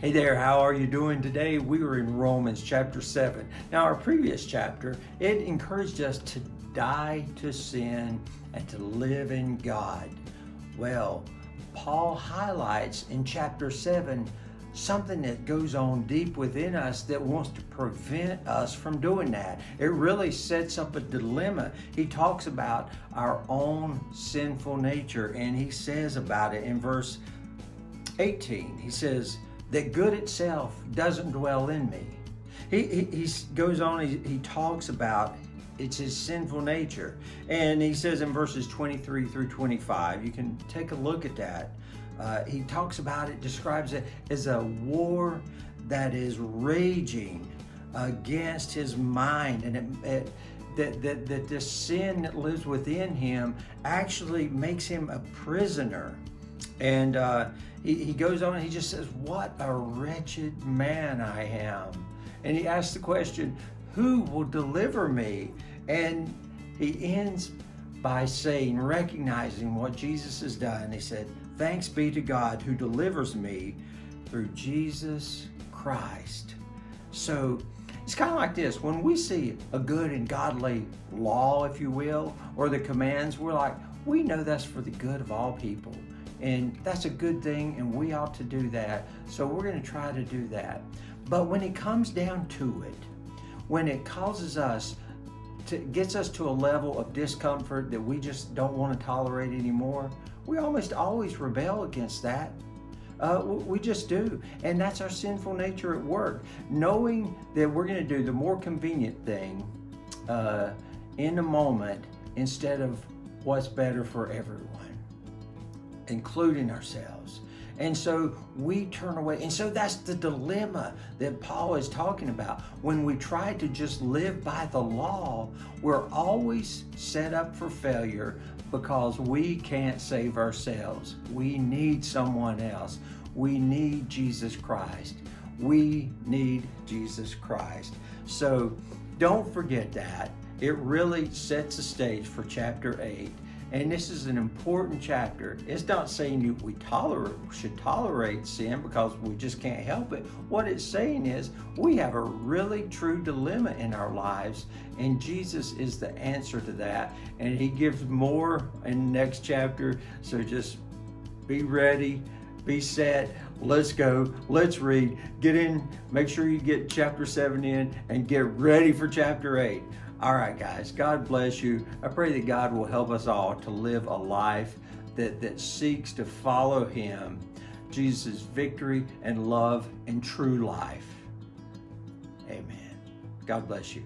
Hey there, how are you doing today? We were in Romans chapter 7. Now, our previous chapter, it encouraged us to die to sin and to live in God. Well, Paul highlights in chapter 7 something that goes on deep within us that wants to prevent us from doing that. It really sets up a dilemma. He talks about our own sinful nature, and he says about it in verse 18. He says, that good itself doesn't dwell in me. He goes on, he talks about it's his sinful nature. And he says in verses 23 through 25, you can take a look at that. He talks about it, describes it as a war that is raging against his mind, and that the sin that lives within him actually makes him a prisoner. And he goes on and he just says, what a wretched man I am. And he asks the question, who will deliver me? And he ends by saying, recognizing what Jesus has done. He said, thanks be to God who delivers me through Jesus Christ. So it's kind of like this. When we see a good and godly law, if you will, or the commands, we're like, we know that's for the good of all people. And that's a good thing, and we ought to do that. So we're going to try to do that. But when it comes down to it, when it causes us gets us to a level of discomfort that we just don't want to tolerate anymore, we almost always rebel against that. We just do. And that's our sinful nature at work. Knowing that we're going to do the more convenient thing in the moment instead of what's better for everyone, including ourselves. And so we turn away. And so that's the dilemma that Paul is talking about. When we try to just live by the law, we're always set up for failure because we can't save ourselves. We need someone else. We need Jesus Christ. We need Jesus Christ. So don't forget that. It really sets the stage for chapter 8. And this is an important chapter. It's not saying we should tolerate sin because we just can't help it. What it's saying is we have a really true dilemma in our lives, and Jesus is the answer to that. And he gives more in the next chapter. So just be ready, be set. Let's go. Let's read. Get in. Make sure you get chapter 7 in and get ready for chapter 8. All right, guys, God bless you. I pray that God will help us all to live a life that seeks to follow him, Jesus' victory and love and true life. Amen. God bless you.